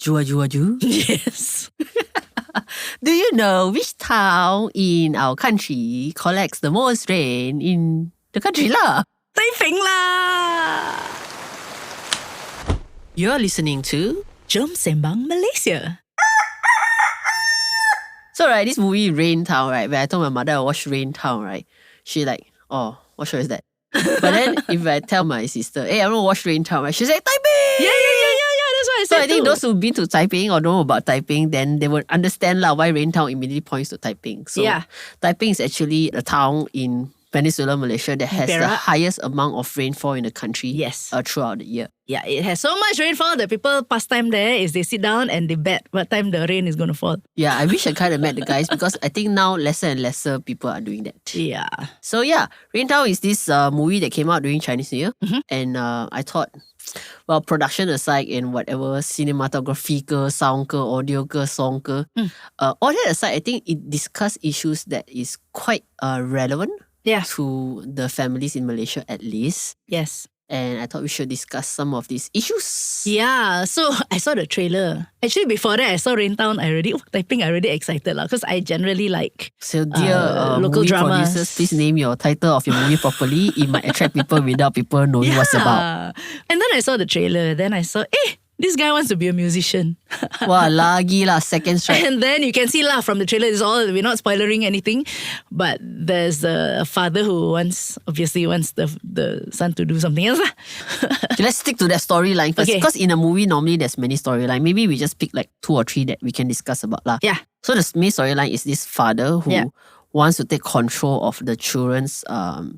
Jua Jua Ju? Yes. Do you know which town in our country collects the most rain in the country lah? Taiping lah. You're listening to Jom Sembang, Malaysia. So right, this movie Rain Town, right, where I told my mother I watched Rain Town, right, she like, oh, what show is that? But then if I tell my sister, hey, I'm gonna watch Rain Town, right, she's like, Taiping! Yeah. That's what I So said I think too. those who've been to Taiping or know about Taiping, then they would understand why Rain Town immediately points to Taiping. So Yeah. Taiping is actually a town in Peninsular Malaysia that has the Perak. highest amount of rainfall in the country Yes. throughout the year. Yeah, it has so much rainfall that people pastime there is they sit down and they bet what time the rain is going to fall. Yeah, I wish I kind of met the guys because I think now lesser and lesser people are doing that. Yeah. So yeah, Rain Town is this movie that came out during Chinese New Year. And I thought, well, production aside and whatever, cinematography ke, sound ke, audio ke, song ke, all that aside, I think it discussed issues that is quite relevant Yeah. to the families in Malaysia at least. Yes. And I thought we should discuss some of these issues. Yeah, so I saw the trailer. Actually, before that, I saw Rain Town. Taiping, I already excited because I generally like So dear local movie dramas. producers, please name your title of your movie properly. It might attract people without people knowing what's about. And then I saw the trailer. Then I saw, this guy wants to be a musician. Wah, lagi lah, second strike. And then you can see lah from the trailer, we're not spoilering anything, but there's a father who obviously wants the son to do something else lah. Okay, let's stick to that storyline first. Okay. Because in a movie, normally there's many storylines. Maybe we just pick like 2 or 3 that we can discuss about lah. Yeah. So the main storyline is this father who wants to take control of the children's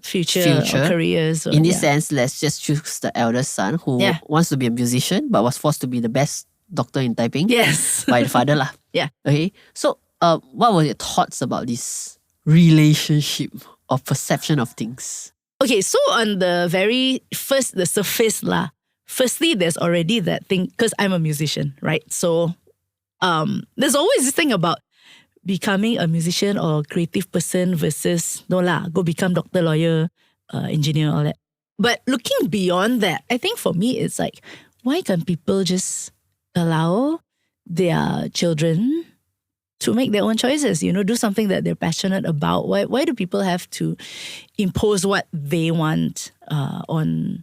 Future. Or careers. In this sense, let's just choose the eldest son who wants to be a musician but was forced to be the best doctor in Taiping. Yes. By the father lah. Yeah. Okay. So what were your thoughts about this relationship or perception of things? Okay, so on the very first, the surface lah. Firstly, there's already that thing, because I'm a musician, right? So there's always this thing about becoming a musician or creative person versus, no lah, go become doctor, lawyer, engineer, all that. But looking beyond that, I think for me, it's like, why can't people just allow their children to make their own choices, do something that they're passionate about? Why do people have to impose what they want on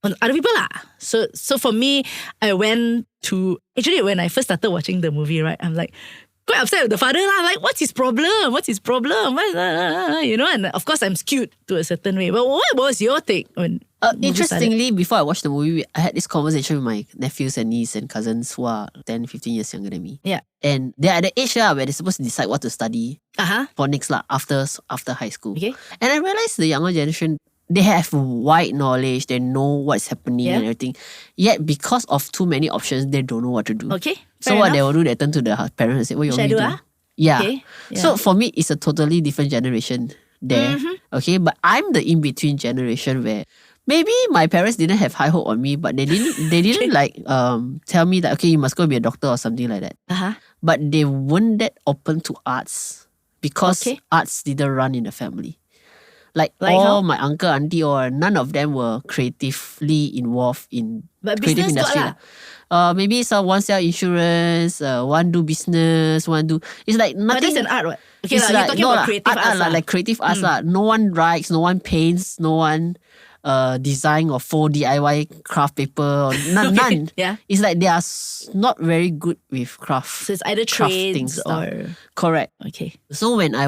other people lah? So for me, I went to, actually when I first started watching the movie, right, I'm like, quite upset with the father lah. Like, what's his problem? And of course I'm skewed to a certain way. But what was your take when interestingly, before I watched the movie, I had this conversation with my nephews and nieces and cousins who are 10, 15 years younger than me. Yeah. And they're at the age where they're supposed to decide what to study for next after high school. Okay. And I realized the younger generation, they have wide knowledge, they know what's happening and everything. Yet because of too many options, they don't know what to do. Okay. So what they will do, they turn to the parents and say, what you want me to do? Yeah. Okay. So for me, it's a totally different generation there. Okay. But I'm the in-between generation where maybe my parents didn't have high hope on me, but they didn't like tell me that, okay, you must go be a doctor or something like that. But they weren't that open to arts because arts didn't run in the family. Like all my uncle, auntie, or none of them were creatively involved in creative industry. Maybe one sell insurance, one do business, one do. It's like nothing. But that's an art, what? Okay, it's you're talking about creative arts. Like creative arts. No one writes, no one paints, no one design or 4 DIY craft paper. Or none. Yeah. It's like they are not very good with craft. So it's either trades or. Correct. Okay. So when I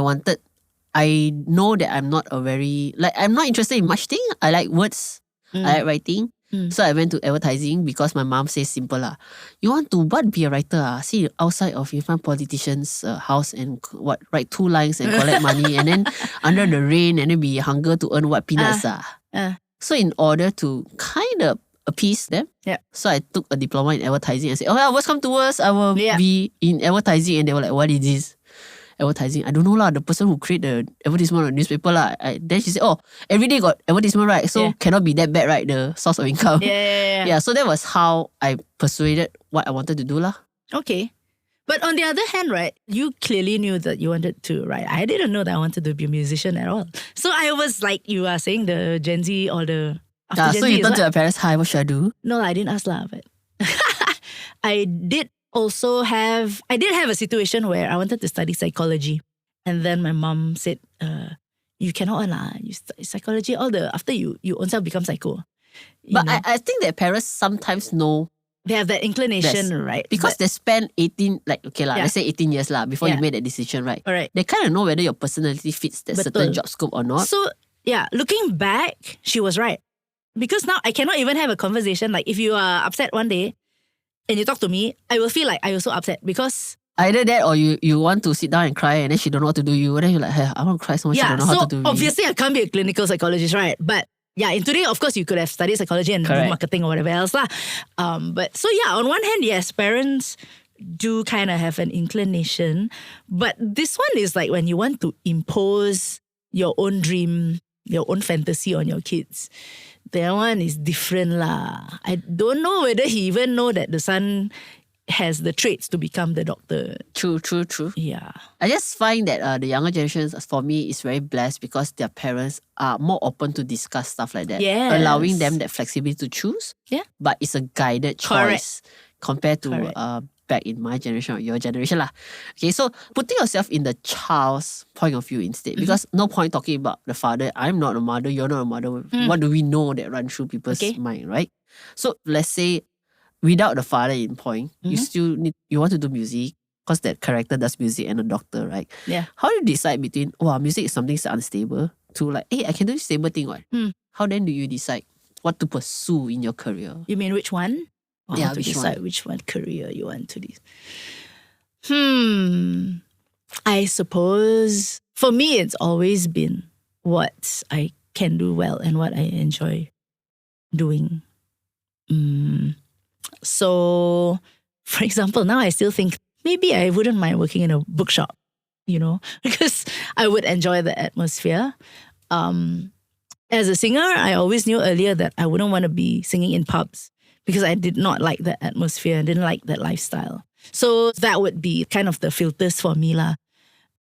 know that I'm not I'm not interested in much thing. I like words. I like writing. So I went to advertising because my mom says simple lah. You want to be a writer? See outside of in front politicians' house and write 2 lines and collect money and then under the rain and then be hunger to earn peanuts . So in order to kind of appease them, so I took a diploma in advertising and said, oh yeah, what's come to us? I will be in advertising. And they were like, what is this? Advertising. I don't know lah. The person who create the advertisement on the newspaper lah. Then she said, oh, every day got advertisement, right? So cannot be that bad, right? The source of income. Yeah. So that was how I persuaded what I wanted to do lah. Okay. But on the other hand, right, you clearly knew that you wanted to write. I didn't know that I wanted to be a musician at all. So I was like, you are saying the Gen Z or the after Gen so Z you is turned to what? your parents, hi, what should I do? No, I didn't ask lah, but I did I did have a situation where I wanted to study psychology. And then my mom said, you cannot you study psychology after you own self become psycho. But I think that parents sometimes know. They have that inclination, right? Because they spend 18, let's say 18 years before you Yeah. made that decision, right? Alright. They kind of know whether your personality fits that certain job scope or not. So, yeah, looking back, she was right. Because now I cannot even have a conversation. Like, if you are upset one day and you talk to me, I will feel like I was so upset because... Either that or you want to sit down and cry and then she don't know what to do you. And then you're like, hey, I want to cry so much, I don't know how to do it. Obviously I can't be a clinical psychologist, right? But yeah, in today, of course, you could have studied psychology and do marketing or whatever else. But so yeah, on one hand, yes, parents do kind of have an inclination. But this one is like when you want to impose your own dream, your own fantasy on your kids. That one is different lah. I don't know whether he even know that the son has the traits to become the doctor. True. Yeah. I just find that the younger generations, for me, is very blessed because their parents are more open to discuss stuff like that. Yes. Allowing them that flexibility to choose. Yeah. But it's a guided choice compared to back in my generation or your generation lah. Okay, so putting yourself in the child's point of view instead. Because no point talking about the father. I'm not a mother, you're not a mother. What do we know that run through people's mind, right? So let's say without the father in point, you want to do music because that character does music and a doctor, right? Yeah. How do you decide between, music is something that's unstable to like, hey, I can do this stable thing, what? How then do you decide what to pursue in your career? You mean which one? Or Yeah, how to which decide one? which one career you want to do. I suppose for me it's always been what I can do well and what I enjoy doing. So, for example, now I still think maybe I wouldn't mind working in a bookshop, because I would enjoy the atmosphere. As a singer, I always knew earlier that I wouldn't want to be singing in pubs because I did not like the atmosphere and didn't like that lifestyle. So that would be kind of the filters for me lah.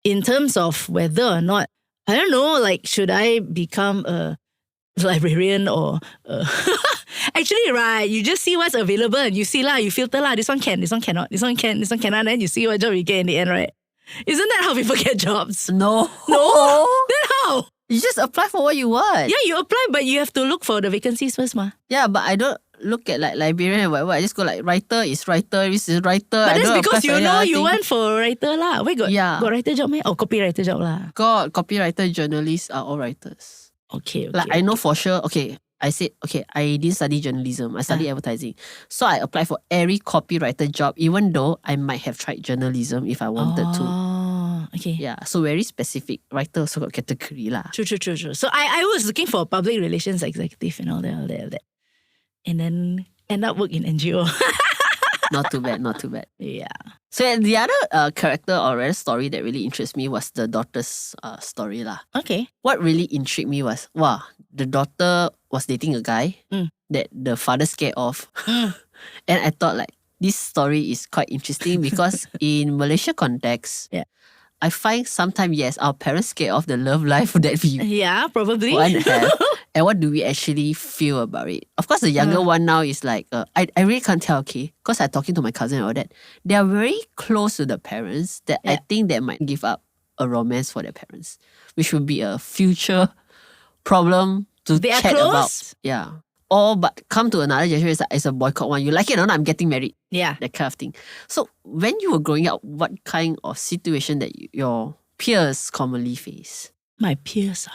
In terms of whether or not, I don't know, like should I become a librarian or actually, right, you just see what's available and you see lah, you filter lah, this one can, this one cannot, this one can, this one cannot, then you see what job you get in the end, right? Isn't that how people get jobs? No. Then how? You just apply for what you want. Yeah, you apply, but you have to look for the vacancies first, ma. Yeah, but I don't look at like librarian and whatever. I just go like writer is writer, this is writer. But I that's don't because apply for any other you thing. went for writer lah. Where got writer job meh? Or copywriter job lah. God, copywriter, journalists are all writers. Okay. Like I know for sure, I said, I didn't study journalism. I studied advertising. So I applied for every copywriter job, even though I might have tried journalism if I wanted to. Oh, okay. Yeah, so very specific. Writer also got category lah. True. So I was looking for a public relations executive and all that. And then end up work in NGO. Not too bad. Yeah. So the other character or rather story that really interests me was the daughter's story lah. Okay. What really intrigued me was, the daughter was dating a guy that the father scared of. And I thought like, this story is quite interesting because in Malaysia context, I find sometimes, yes, our parents scared of the love life that we probably want to have. And what do we actually feel about it? Of course, the younger one now is like, I really can't tell, because I'm talking to my cousin and all that. They are very close to the parents that I think they might give up a romance for their parents, which would be a future problem to They are chat close? about. Yeah. Or but come to another generation, it's a boycott one. You like it or not, I'm getting married. Yeah. That kind of thing. So when you were growing up, what kind of situation that your peers commonly face? My peers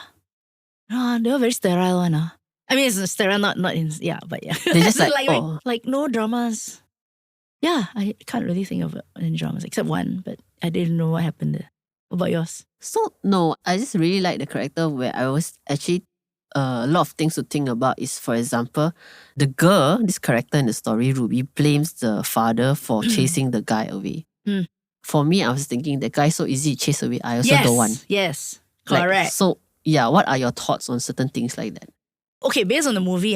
they were very sterile one I mean, it's sterile, not in, but yeah. They just like no dramas. Yeah, I can't really think of any dramas except one, but I didn't know what happened there. What about yours? So no, I just really like the character where I was actually a lot of things to think about is, for example, the girl, this character in the story, Ruby, blames the father for chasing the guy away. For me, I was thinking the guy so easy to chase away, I also don't want. Yes, correct. So yeah, what are your thoughts on certain things like that? Okay, based on the movie,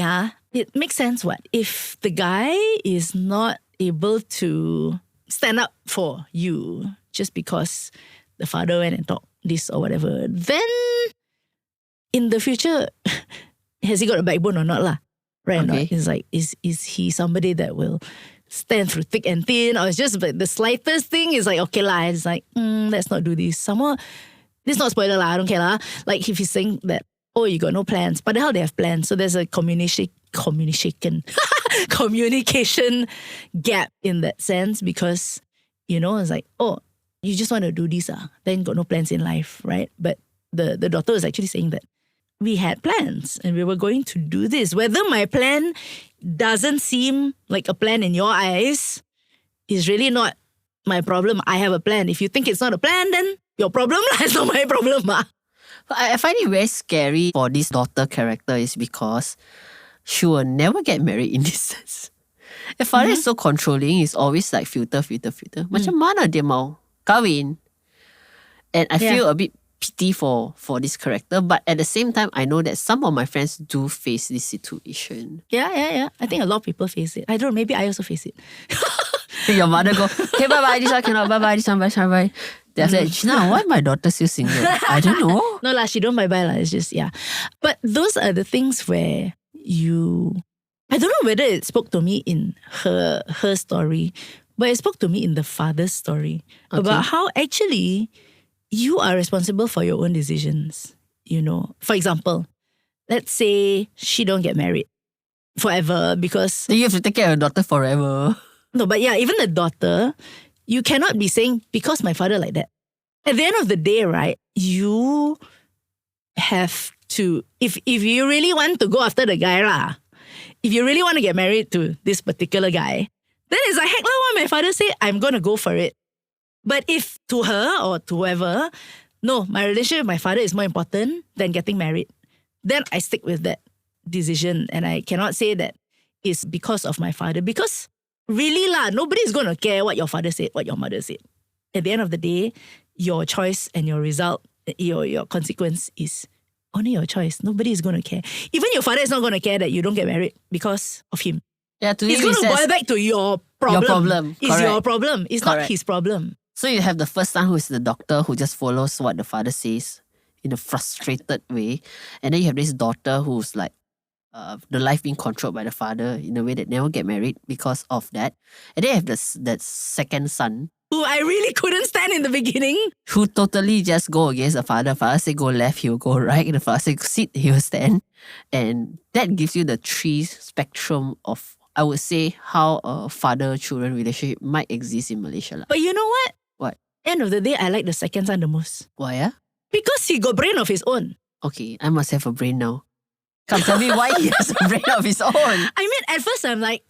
it makes sense what? If the guy is not able to stand up for you just because the father went and talked this or whatever, then in the future, has he got a backbone or not lah? Right or not? It's like, is he somebody that will stand through thick and thin. Or it's just like the slightest thing is like, okay lah, it's like, let's not do this. Somehow, this is not spoiler lah, I don't care lah. Like if he's saying that, oh, you got no plans. But the hell they have plans. So there's a communication gap in that sense because, it's like, oh, you just want to do this, then got no plans in life, right? But the daughter was actually saying that we had plans and we were going to do this. Whether my plan doesn't seem like a plan in your eyes is really not my problem. I have a plan. If you think it's not a plan, then your problem lah. It's not my problem. I find it very scary for this daughter character is because she will never get married in this sense. The father is so controlling. He's always like filter. Macam mana dia mau kahwin? And I feel a bit pity for this character. But at the same time, I know that some of my friends do face this situation. Yeah. I think a lot of people face it. I don't know, maybe I also face it. Your mother go, okay, bye-bye, this one cannot, bye-bye, this one, bye-bye. Then after that, Gina, why my daughter still single? I don't know. No lah, she don't bye-bye lah. It's just, But those are the things where I don't know whether it spoke to me in her story, but it spoke to me in the father's story about how actually you are responsible for your own decisions. For example, let's say she don't get married forever because you have to take care of your daughter forever. No, but even the daughter, you cannot be saying, because my father like that. At the end of the day, right, you have to, if you really want to go after the guy lah, if you really want to get married to this particular guy, then it's like, heck lah, what my father say, I'm going to go for it. But if to her or to whoever, no, my relationship with my father is more important than getting married, then I stick with that decision. And I cannot say that it's because of my father. Because really lah, nobody's going to care what your father said, what your mother said. At the end of the day, your choice and your result, your consequence is only your choice. Nobody is going to care. Even your father is not going to care that you don't get married because of him. Yeah, to He's him going to boil back to your problem. Your problem. It's your problem. It's not his problem. So you have the first son who is the doctor who just follows what the father says in a frustrated way. And then you have this daughter who's like, the life being controlled by the father in a way that never get married because of that. And then you have that second son who I really couldn't stand in the beginning. Who totally just go against the father. The father say go left, he will go right. The father say sit, he will stand. And that gives you the three spectrum of, I would say, how a father-children relationship might exist in Malaysia lah. But you know what? What? End of the day, I like the second son the most. Why? Because he got brain of his own. Okay, I must have a brain now. Come tell me why he has a brain of his own. I mean, at first I'm like,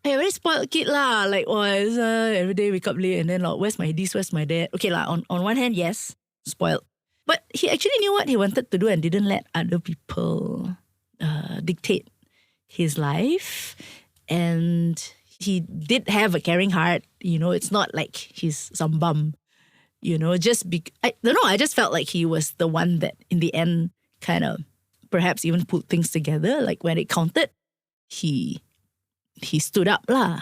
I very spoiled kid lah. Like, every day wake up late and then like, where's my this, where's my that? Okay lah, on one hand, yes, spoiled. But he actually knew what he wanted to do and didn't let other people dictate his life. And he did have a caring heart. It's not like he's some bum. I don't know, I just felt like he was the one that in the end kind of perhaps even put things together. Like when it counted, he stood up lah.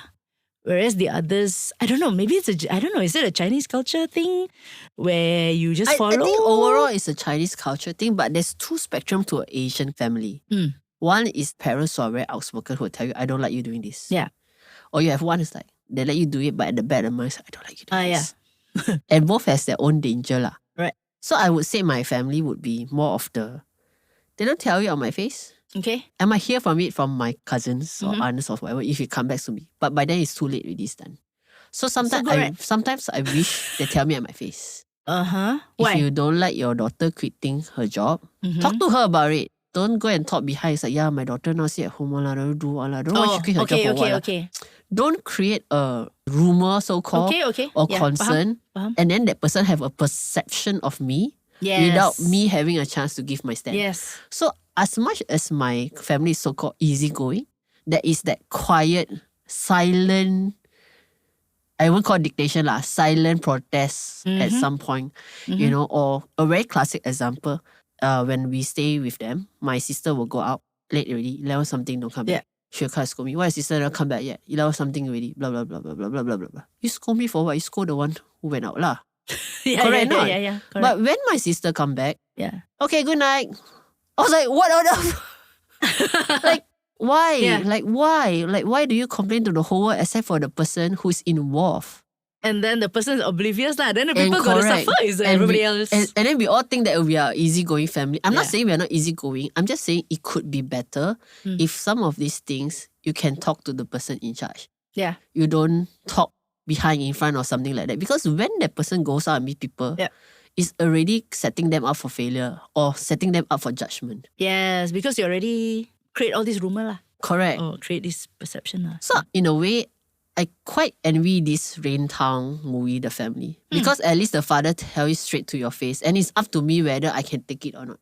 Whereas the others, I don't know, maybe is it a Chinese culture thing where you just follow? I think overall it's a Chinese culture thing, but there's two spectrum to an Asian family. One is parents who are very outspoken who will tell you, I don't like you doing this. Yeah. Or you have one is like, they let you do it, but at the back of the mind, I don't like you doing this. Yeah. And both has their own danger lah. Right. So I would say my family would be more of they don't tell you on my face. Okay. I might hear from it from my cousins or aunts or whatever if it comes back to me. But by then it's too late with this done. So sometimes I wish they tell me at my face. Why? If you don't like your daughter quitting her job, talk to her about it. Don't go and talk behind. It's like, yeah, my daughter now sit at home. I don't do. I don't know why she quit her job for what. Okay. Don't create a rumor, so-called, or concern. And then that person have a perception of me without me having a chance to give my stand. Yes. So as much as my family is so-called easygoing, there is that quiet, silent, I won't call it dictation lah, silent protest at some point, or a very classic example, when we stay with them, my sister will go out late already, 11 something, don't come back. She'll come scold me. Why sister don't come back yet? 11 something already, blah, blah, blah, blah, blah, blah, blah, blah. You scold me for what? You scold the one who went out lah. Correct? Correct. But when my sister come back, yeah. okay, good night. I was like, what on earth? Like, Why? Yeah. Like why? Like why do you complain to the whole world except for the person who's involved? And then the person is oblivious lah. Then the people got to correct. suffer is everybody we, else. And then we all think that we are easygoing family. I'm not Yeah. saying we are not easygoing. I'm just saying it could be better if some of these things you can talk to the person in charge. Yeah. You don't talk behind, in front, or something like that. Because when that person goes out and meet people, Yeah. it's already setting them up for failure or setting them up for judgment. Yes, because you already create all this rumor lah. Correct. Or create this perception lah. So in a way, I quite envy this Rain Town movie, The Family. Because at least the father tell you straight to your face. And it's up to me whether I can take it or not.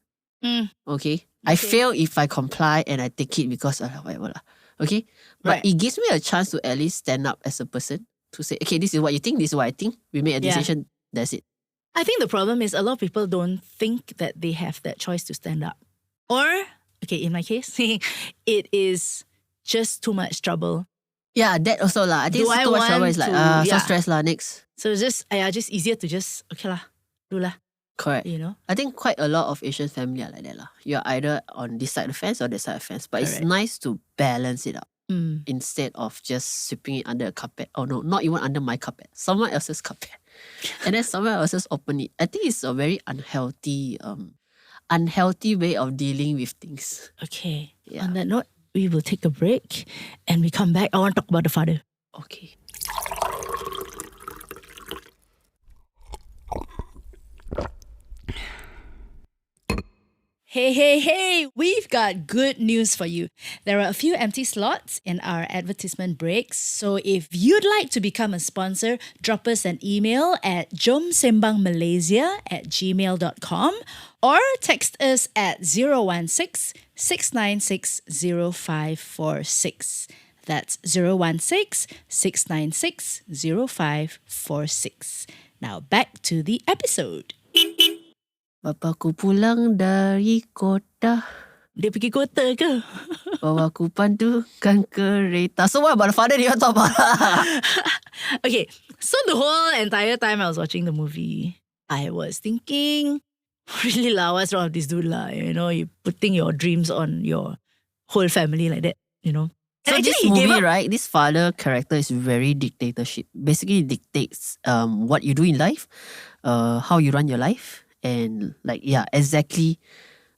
Okay? I fail if I comply and I take it because whatever lah. Okay? But it gives me a chance to at least stand up as a person. To say, okay, this is what you think, this is what I think. We made a decision, that's it. I think the problem is a lot of people don't think that they have that choice to stand up. Or, okay, in my case, it is just too much trouble. Yeah, that also lah. I think Do it's I too much trouble. want It's like, to- so yeah. stressed lah, next. So it's just easier to just, okay lah, do lah, Correct. you know? I think quite a lot of Asian family are like that lah. You're either on this side of the fence or that side of the fence. But it's Correct. nice to balance it out. Instead of just sweeping it under a carpet. Oh no, not even under my carpet. Someone else's carpet. And then someone else's open it. I think it's a very unhealthy way of dealing with things. Okay. Yeah. On that note, we will take a break and we come back. I want to talk about the father. Okay. Hey, we've got good news for you. There are a few empty slots in our advertisement breaks. So if you'd like to become a sponsor, drop us an email at jomsembangmalaysia@gmail.com or text us at 016-696-0546. That's 016-696-0546. Now back to the episode. Bapakku pulang dari kota, Dia pergi kota ke? bawa aku pandukan kereta. So what about the father do you want to talk about? Okay, so the whole entire time I was watching the movie, I was thinking, really lah, what's wrong with this dude lah? You know, you putting your dreams on your whole family like that, you know. So And this actually he gave movie, up. right, this father character is very dictatorship. Basically dictates what you do in life, how you run your life, and like exactly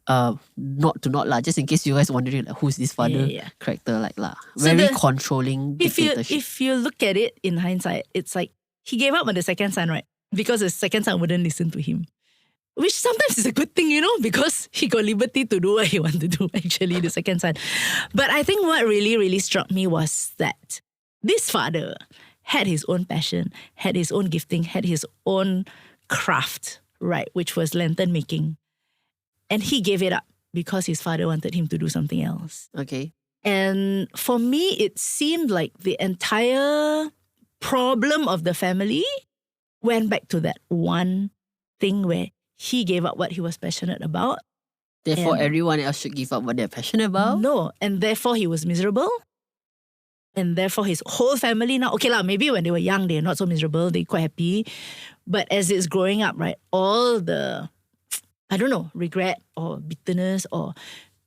not lah. Just in case you guys wondering like, who's this father Yeah. character like lah. So Very the- controlling If dictatorship. you look at it in hindsight, it's like he gave up on the second son, right? Because the second son wouldn't listen to him. Which sometimes is a good thing, you know, because he got liberty to do what he wanted to do, actually, the second son. But I think what really, really struck me was that this father had his own passion, had his own gifting, had his own craft, right, which was lantern making. And he gave it up because his father wanted him to do something else. Okay. And for me, it seemed like the entire problem of the family went back to that one thing where he gave up what he was passionate about. Therefore, And- everyone else should give up what they're passionate about. No, and therefore he was miserable. And therefore his whole family now, okay lah, maybe when they were young, they're not so miserable, they're quite happy. But as it's growing up, right, all the, I don't know, regret or bitterness or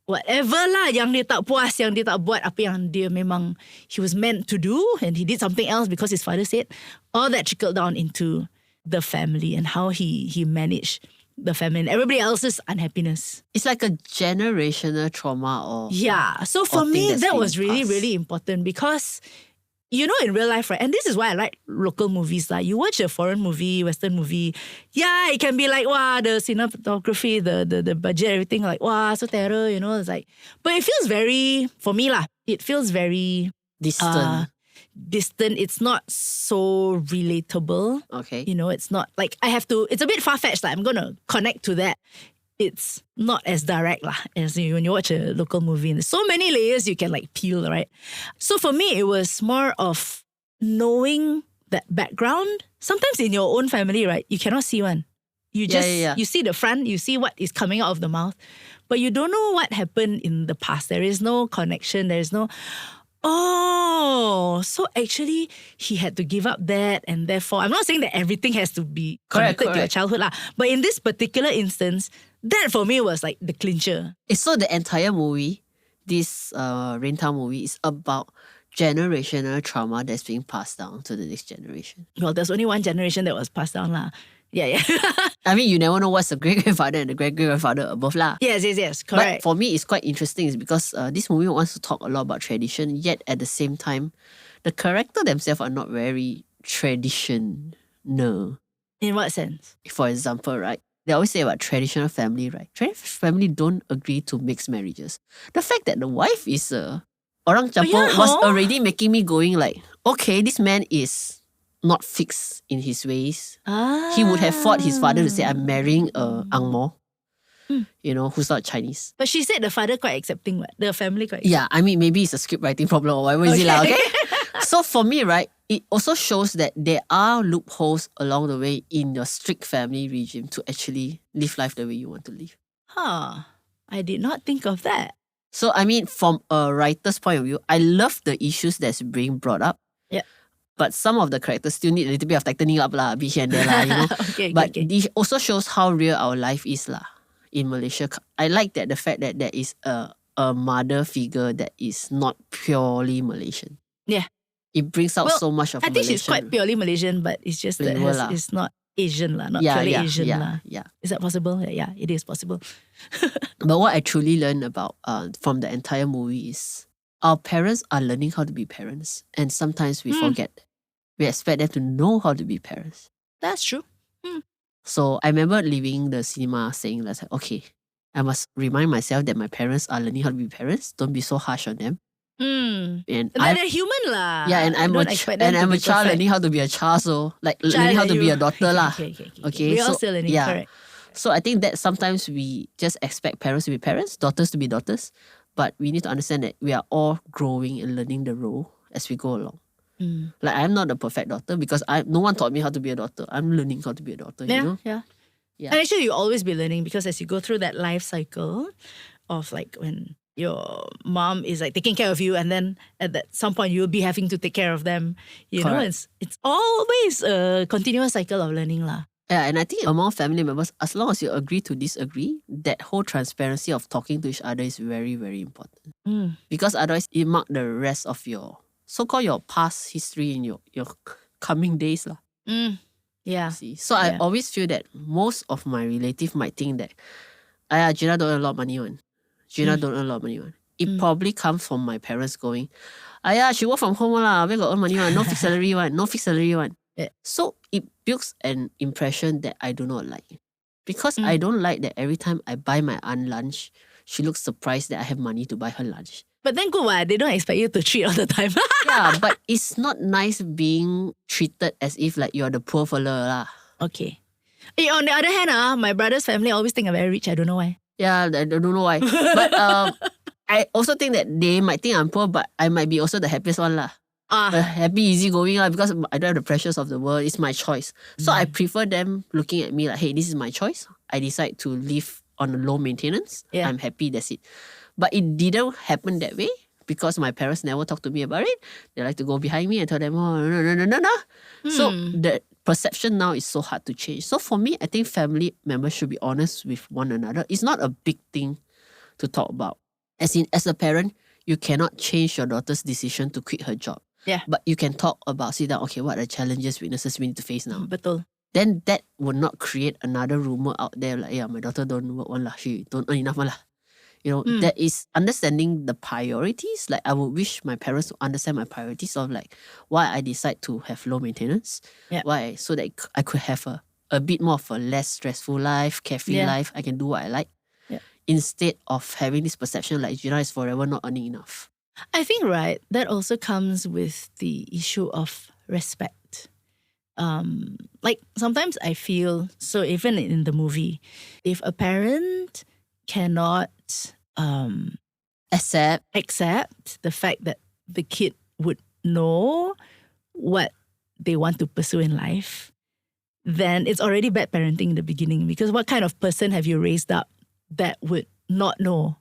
whatever lah yang dia tak puas, yang dia tak buat apa yang dia memang he was meant to do and he did something else because his father said, all that trickled down into the family and how he managed the family and everybody else's unhappiness. It's like a generational trauma or Yeah. So for Or thing me, that's that been was really, passed. really important because, you know, in real life, right? And this is why I like local movies. Like you watch a foreign movie, Western movie, yeah, it can be like, wow, the cinematography, the budget, everything, like, wow, so terror, you know, it's like, but it feels very, for me lah, it feels very distant. distant. It's not so relatable. Okay. You know, it's not like I have to, it's a bit far-fetched. Like I'm going to connect to that. It's not as direct lah, as when you watch a local movie. And there's so many layers you can like peel, right? So for me, it was more of knowing that background. Sometimes in your own family, right, you cannot see one. You just, you see the front, you see what is coming out of the mouth, but you don't know what happened in the past. There is no connection. There is no, oh, so actually he had to give up that and therefore, I'm not saying that everything has to be connected to your childhood lah, but in this particular instance, that for me was like the clincher. So the entire movie, this Raintown movie is about generational trauma that's being passed down to the next generation. Well, there's only one generation that was passed down lah. Yeah. I mean, you never know what's the great-grandfather and the great-grandfather above lah. Yes, But correct. for me, it's quite interesting is because this movie wants to talk a lot about tradition, yet at the same time, the character themselves are not very traditional. In what sense? For example, right? They always say about traditional family, right? Traditional family don't agree to mixed marriages. The fact that the wife is orang campur was already making me going like, okay, this man is not fixed in his ways. He would have fought his father to say, I'm marrying a Ang Mo, who's not Chinese. But she said the father quite accepting, what? The family quite accepting. Yeah, I mean, maybe it's a script writing problem or whatever is it lah, okay? So for me, right, it also shows that there are loopholes along the way in your strict family regime to actually live life the way you want to live. I did not think of that. So, I mean, from a writer's point of view, I love the issues that's being brought up. Yeah. But some of the characters still need a little bit of tightening up lah, a bit here and there lah, But it also shows how real our life is lah in Malaysia. I like that the fact that there is a mother figure that is not purely Malaysian. Yeah. It brings out so much of I think Malaysian. she's quite purely Malaysian, but it's just that it's not Asian lah, not purely Asian lah. Yeah. Is that possible? Yeah, it is possible. But what I truly learned about from the entire movie is our parents are learning how to be parents, and sometimes we forget. We expect them to know how to be parents. That's true. So I remember leaving the cinema saying that, okay, I must remind myself that my parents are learning how to be parents. Don't be so harsh on them. And they're human lah. Yeah, and I'm a child learning how to be a child, so learning how to be a daughter lah. Okay. We're all still learning, correct. So I think that sometimes we just expect parents to be parents, daughters to be daughters, but we need to understand that we are all growing and learning the role as we go along. Like I'm not a perfect daughter because no one taught me how to be a daughter. I'm learning how to be a daughter. Yeah. Yeah. And actually, you'll always be learning because as you go through that life cycle of like when your mom is like taking care of you, and then at some point you'll be having to take care of them. You know, it's always a continuous cycle of learning lah. Yeah, and I think among family members, as long as you agree to disagree, that whole transparency of talking to each other is very, very important. Because otherwise, it marks the rest of your so-called your past history in your coming days lah. Yeah. See? So I always feel that most of my relatives might think that, Gina don't earn a lot of money one. Gina don't earn a lot of money one. It probably comes from my parents going, she work from home lah, where got earn money one, no fixed salary one, no fixed salary one. Yeah. So it builds an impression that I do not like. Because I don't like that every time I buy my aunt lunch, she looks surprised that I have money to buy her lunch. But then good what? They don't expect you to treat all the time. Yeah, but it's not nice being treated as if like you're the poor fella lah. Okay. On the other hand, my brother's family always think I'm very rich. I don't know why. Yeah, I don't know why. But I also think that they might think I'm poor, but I might be also the happiest one lah. Happy, easygoing lah, because I don't have the pressures of the world. It's my choice. So I prefer them looking at me like, hey, this is my choice. I decide to live on a low maintenance. Yeah. I'm happy, that's it. But it didn't happen that way because my parents never talked to me about it. They like to go behind me and tell them, no. So the perception now is so hard to change. So for me, I think family members should be honest with one another. It's not a big thing to talk about. As a parent, you cannot change your daughter's decision to quit her job. Yeah. But you can talk about, sit down, okay, what are the challenges, weaknesses we need to face now? Betul. Then that would not create another rumor out there like, my daughter don't work one lah, she don't earn enough one lah. That is understanding the priorities. Like I would wish my parents to understand my priorities of like why I decide to have low maintenance. Yeah. Why? So that I could have a bit more of a less stressful life, carefree life. I can do what I like. Yeah. Instead of having this perception like Gina is forever not earning enough. I think, right, that also comes with the issue of respect. Like sometimes I feel, so even in the movie, if a parent cannot accept the fact that the kid would know what they want to pursue in life, then it's already bad parenting in the beginning. Because what kind of person have you raised up that would not know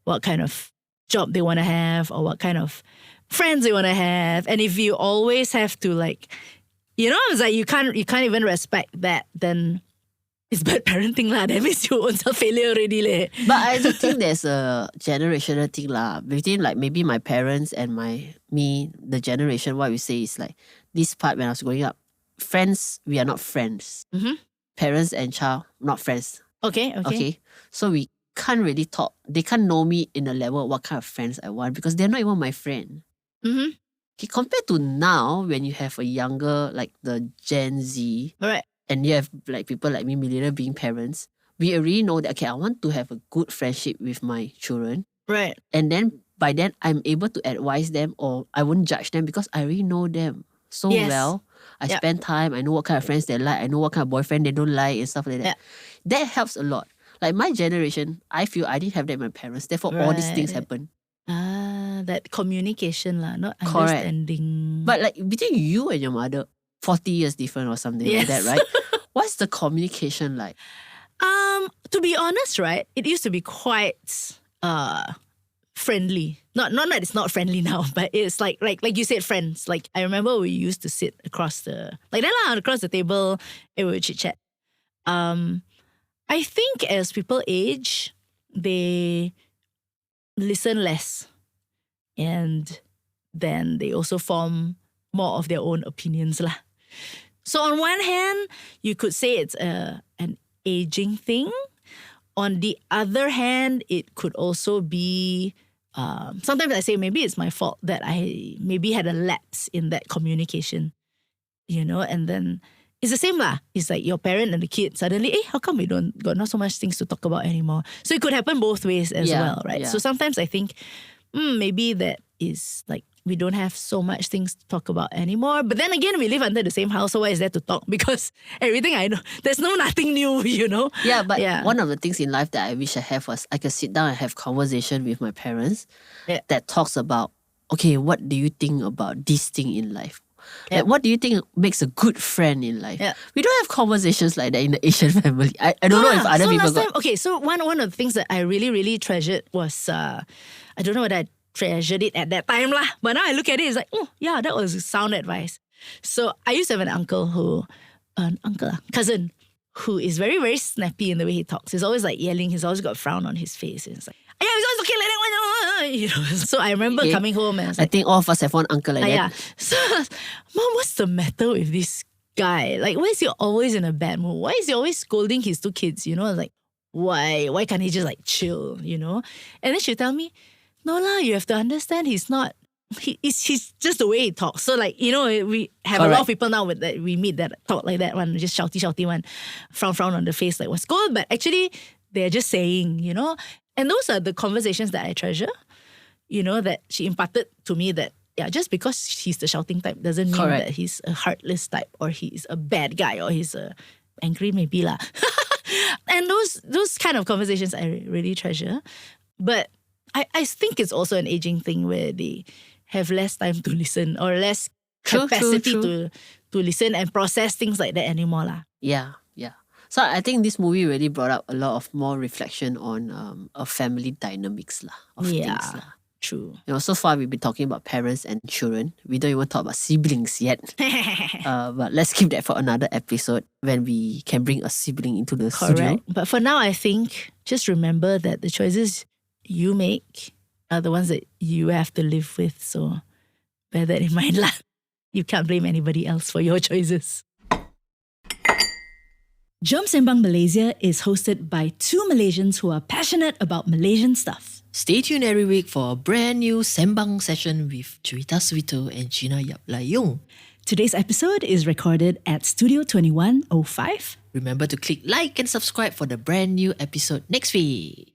what kind of job they want to have or what kind of friends they want to have? And if you always have to like, it's like you can't even respect that, then It's bad parenting lah. That means you own self failure already leh. But I do think there's a generational thing lah. Between like maybe my parents and me, the generation, what we say is like, this part when I was growing up, friends, we are not friends. Parents and child, not friends. Okay. So we can't really talk. They can't know me in a level of what kind of friends I want because they're not even my friend. Okay, compared to now, when you have a younger, like the Gen Z, Right. and you have like people like me, millennial being parents, we already know that, okay, I want to have a good friendship with my children. Right. And then by then, I'm able to advise them or I won't judge them because I already know them so well. I spend time, I know what kind of friends they like, I know what kind of boyfriend they don't like and stuff like that. That helps a lot. Like my generation, I feel I didn't have that with my parents. Therefore, all these things happen. That communication lah, not understanding. But like between you and your mother, 40 years different or something like that, right? What's the communication like? To be honest, right, it used to be quite friendly. Not that it's not friendly now, but it's like you said, friends. Like I remember we used to sit across across the table and we would chit chat. I think as people age, they listen less, and then they also form more of their own opinions lah. So on one hand, you could say it's an aging thing. On the other hand, it could also be, sometimes I say maybe it's my fault that I maybe had a lapse in that communication, and then it's the same lah. It's like your parent and the kid suddenly, how come we got not so much things to talk about anymore? So it could happen both ways as well, right? So sometimes I think maybe that is like we don't have so much things to talk about anymore. But then again, we live under the same house, so why is there to talk? Because everything I know, there's nothing new, Yeah, but one of the things in life that I wish I have was I could sit down and have conversation with my parents that talks about, okay, what do you think about this thing in life? Like, what do you think makes a good friend in life? We don't have conversations like that in the Asian family. I don't know if other people got... Okay, so one of the things that I really, really treasured was, I don't know whether I treasured it at that time lah, but now I look at it, it's like, oh yeah, that was sound advice. So I used to have cousin, who is very, very snappy in the way he talks. He's always like yelling, he's always got a frown on his face. And it's like, yeah, he's always looking like that. So I remember coming home and I think all of us have one uncle like that. Yeah. So, Mom, what's the matter with this guy? Like, why is he always in a bad mood? Why is he always scolding his two kids? Like, why can't he just like chill? And then she'll tell me, no lah, you have to understand he's just the way he talks. So like, we have a lot of people now that we meet that talk like that one, just shouty one, frown on the face, like what's good? But actually, they're just saying, and those are the conversations that I treasure, that she imparted to me that, just because he's the shouting type doesn't mean that he's a heartless type or he's a bad guy or he's angry maybe lah. And those kind of conversations I really treasure. But I think it's also an aging thing where they have less time to listen or less capacity to listen and process things like that anymore lah. Yeah. So I think this movie really brought up a lot of more reflection on a family dynamics lah, of things lah. True. So far we've been talking about parents and children. We don't even talk about siblings yet. But let's keep that for another episode when we can bring a sibling into the studio. But for now, I think just remember that the choices you make are the ones that you have to live with. So bear that in mind lah. You can't blame anybody else for your choices. Jom Sembang Malaysia is hosted by two Malaysians who are passionate about Malaysian stuff. Stay tuned every week for a brand new Sembang session with Cerita Suito and Gina Yap Layung. Today's episode is recorded at Studio 2105. Remember to click like and subscribe for the brand new episode next week.